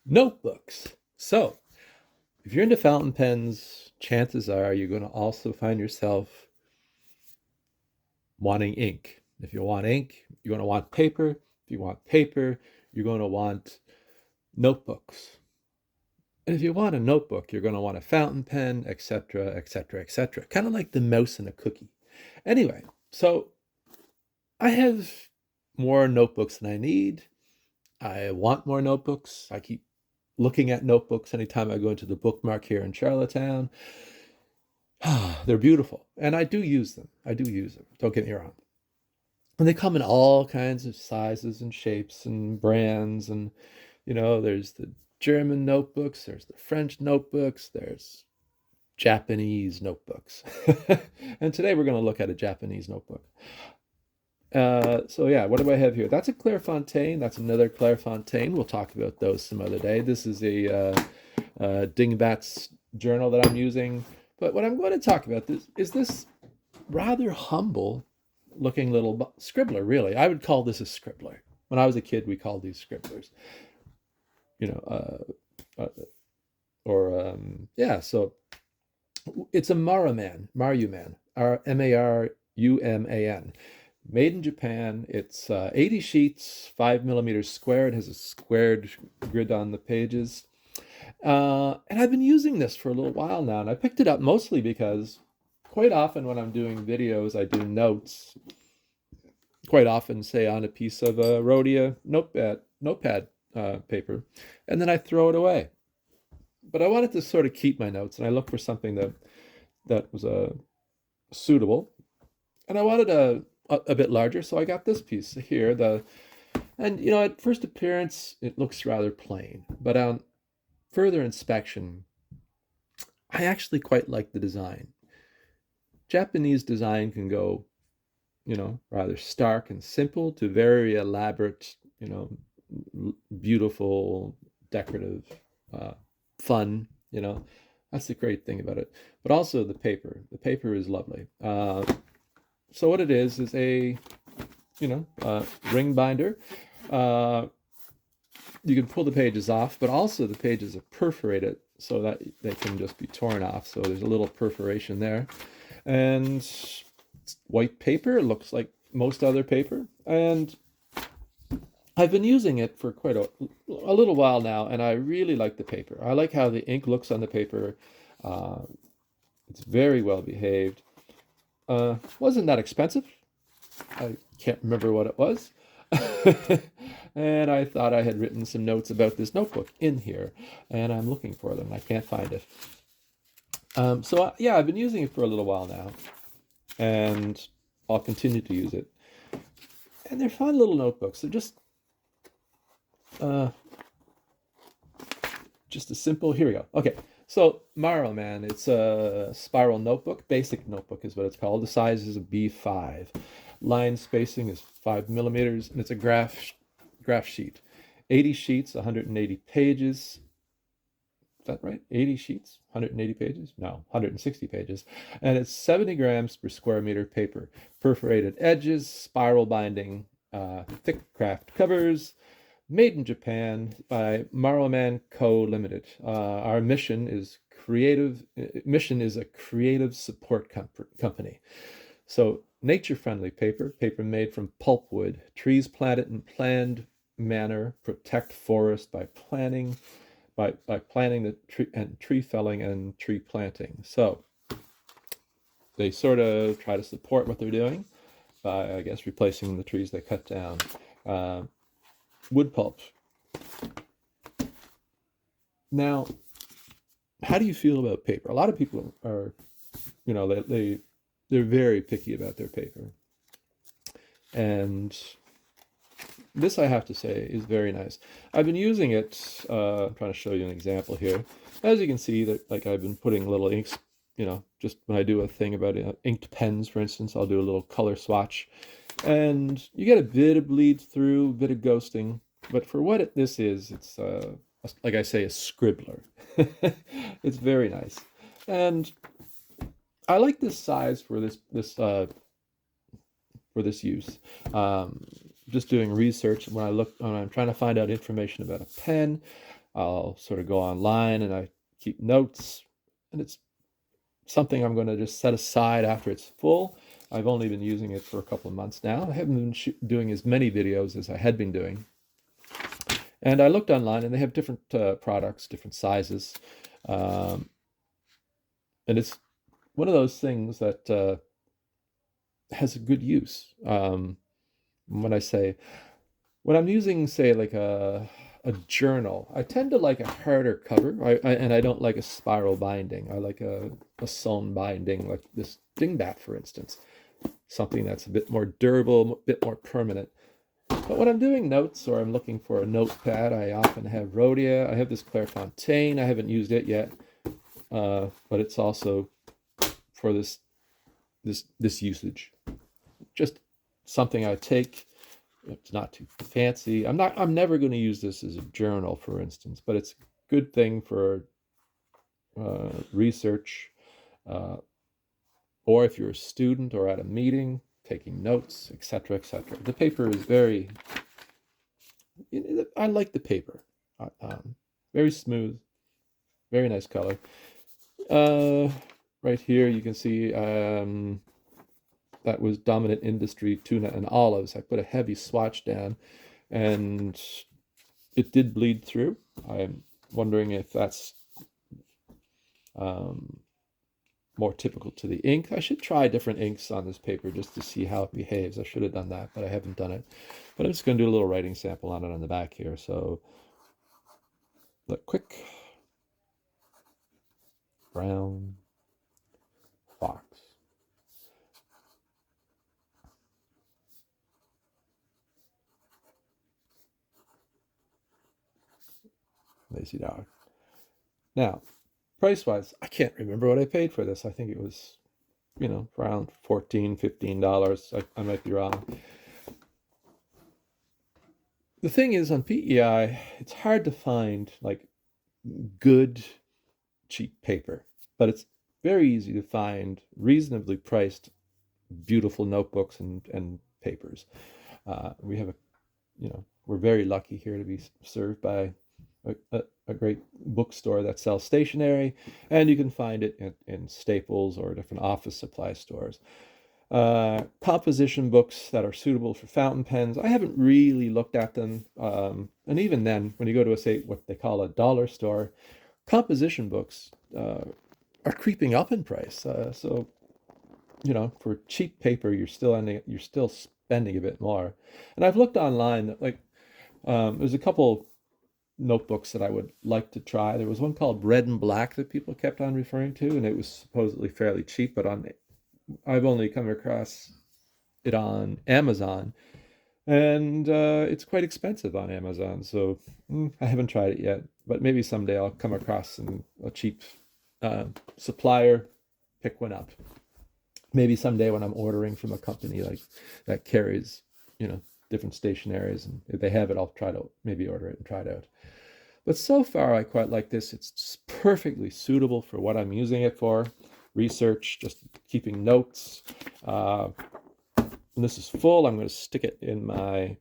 Notebooks. So, if you're into fountain pens, chances are you're going to also find yourself wanting ink. If you want ink, you're going to want paper. If you want paper, you're going to want notebooks. And if you want a notebook, you're going to want a fountain pen, etc., etc., etc. Kind of like the mouse in a cookie. Anyway, so I have more notebooks than I need. I want more notebooks. I keep looking at notebooks anytime I go into the bookmark here in Charlottetown. They're beautiful, and I do use them. I do use them. Don't get me wrong. And they come in all kinds of sizes and shapes and brands. And, there's the German notebooks, there's the French notebooks, there's Japanese notebooks. And today we're going to look at a Japanese notebook. So yeah, what do I have here? That's a Clairefontaine. That's another Clairefontaine. We'll talk about those some other day. This is a Dingbats journal that I'm using. But what I'm going to talk about is this rather humble looking little scribbler, really. I would call this a scribbler. When I was a kid, we called these scribblers. You know, yeah, so it's a Maruman, Maruman, made in Japan. It's 80 sheets, 5 millimeters square. It has a squared grid on the pages. And I've been using this for a little while now, and I picked it up mostly because quite often when I'm doing videos, I do notes, quite often, say, on a piece of Rhodia notepad paper, and then I throw it away. But I wanted to sort of keep my notes, and I looked for something that was suitable, and I wanted a bit larger, so I got this piece here. And at first appearance, it looks rather plain, but on further inspection, I actually quite like the design. Japanese design can go, rather stark and simple to very elaborate, beautiful, decorative, uh, fun. That's the great thing about it. But also the paper. The paper is lovely. So what it is a, ring binder. You can pull the pages off, but also the pages are perforated so that they can just be torn off. So there's a little perforation there. And it's white paper. It looks like most other paper. And I've been using it for quite a little while now, and I really like the paper. I like how the ink looks on the paper. Uh, it's very well behaved. Wasn't that expensive. I can't remember what it was. And I thought I had written some notes about this notebook in here, and I'm looking for them. I can't find it. Yeah, I've been using it for a little while now, and I'll continue to use it. And they're fun little notebooks. They're uh, just a simple. Here we go. Okay, so Maruman, it's a spiral notebook. Basic notebook is what it's called. The size is a B5. Line spacing is 5 millimeters, and it's a graph sheet. 80 sheets, 180 pages. Is that right? 80 sheets, 180 pages? No, 160 pages. And it's 70 grams per square meter paper. Perforated edges, spiral binding, thick kraft covers. Made in Japan by Maruman Co. Limited. Our mission is a creative support company. So nature-friendly paper made from pulpwood, trees planted in planned manner, protect forest by planting the tree and tree felling and tree planting. So they sort of try to support what they're doing by, I guess, replacing the trees they cut down. Wood pulp. Now, how do you feel about paper? A lot of people are, they're very picky about their paper. And this, I have to say, is very nice. I've been using it. I'm trying to show you an example here. As you can see, that like I've been putting little inks. Just when I do a thing about inked pens, for instance, I'll do a little color swatch, and you get a bit of bleed through, a bit of ghosting. But for what this is, it's like I say, a scribbler. It's very nice, and I like this size for this use. Just doing research when I'm trying to find out information about a pen. I'll sort of go online and I keep notes, and it's something I'm going to just set aside after it's full. I've only been using it for a couple of months now. I haven't been doing as many videos as I had been doing. And I looked online, and they have different products, different sizes. Um, and it's one of those things that has a good use. When I say, when I'm using, say, like a journal, I tend to like a harder cover, and I don't like a spiral binding. I like a sewn binding, like this dingbat, for instance, something that's a bit more durable, a bit more permanent. But when I'm doing notes or I'm looking for a notepad, I often have Rhodia. I have this Clairefontaine. I haven't used it yet, but it's also for this usage. Just something I take. It's not too fancy. I'm never going to use this as a journal, for instance, but it's a good thing for research, or if you're a student or at a meeting, taking notes, etc., etc. The paper is very, I like the paper. Very smooth, very nice color. Right here you can see that was dominant industry, tuna and olives. I put a heavy swatch down, and it did bleed through. I'm wondering if that's more typical to the ink. I should try different inks on this paper just to see how it behaves. I should have done that, but I haven't done it. But I'm just going to do a little writing sample on it on the back here. So, look, quick brown fox. Lazy dog. Now, price-wise, I can't remember what I paid for this. I think it was, around $14, $15. I might be wrong. The thing is, on PEI, it's hard to find like good, cheap paper, but it's very easy to find reasonably priced, beautiful notebooks and papers. We have we're very lucky here to be served by a great bookstore that sells stationery, and you can find it in Staples or different office supply stores. Composition books that are suitable for fountain pens. I haven't really looked at them, and even then, when you go to what they call a dollar store, composition books are creeping up in price. So for cheap paper, you're still spending a bit more. And I've looked online, like there's a couple notebooks that I would like to try. There was one called Red and Black that people kept on referring to, and it was supposedly fairly cheap, but I've only come across it on Amazon, and it's quite expensive on Amazon. So I haven't tried it yet, but maybe someday I'll come across a cheap supplier, pick one up. Maybe someday when I'm ordering from a company like that carries, different stationaries, and if they have it, I'll try to maybe order it and try it out. But so far, I quite like this. It's perfectly suitable for what I'm using it for. Research, just keeping notes. When this is full, I'm going to stick it in my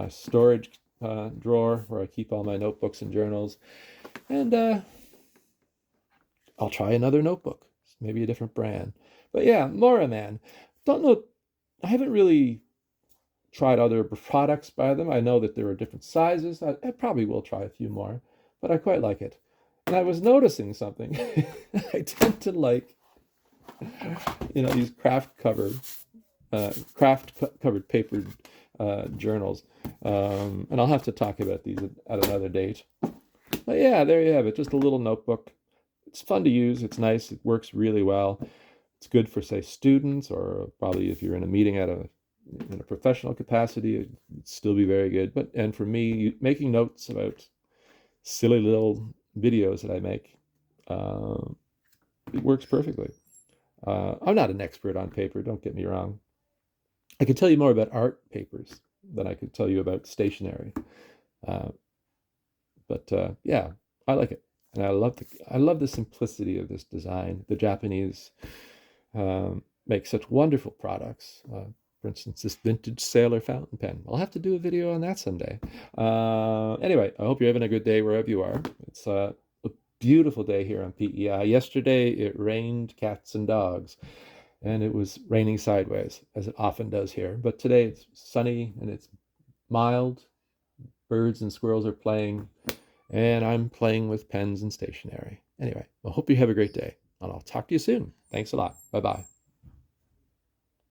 storage drawer where I keep all my notebooks and journals. And I'll try another notebook, maybe a different brand. But yeah, Maruman. Don't know. I haven't really tried other products by them. I know that there are different sizes. I probably will try a few more, but I quite like it. And I was noticing something. I tend to like, these kraft covered papered journals. And I'll have to talk about these at another date. But yeah, there you have it. Just a little notebook. It's fun to use. It's nice. It works really well. It's good for, say, students, or probably if you're in a meeting in a professional capacity, it'd still be very good. And for me, making notes about silly little videos that I make, it works perfectly. I'm not an expert on paper, don't get me wrong. I could tell you more about art papers than I could tell you about stationery. But yeah, I like it. And I love the simplicity of this design. The Japanese make such wonderful products, For instance, this vintage sailor fountain pen. I'll have to do a video on that someday. Anyway, I hope you're having a good day wherever you are. It's a beautiful day here on PEI. Yesterday it rained cats and dogs, and it was raining sideways, as it often does here. But today it's sunny and it's mild. Birds and squirrels are playing, and I'm playing with pens and stationery. Anyway, I hope you have a great day, and I'll talk to you soon. Thanks a lot. Bye-bye.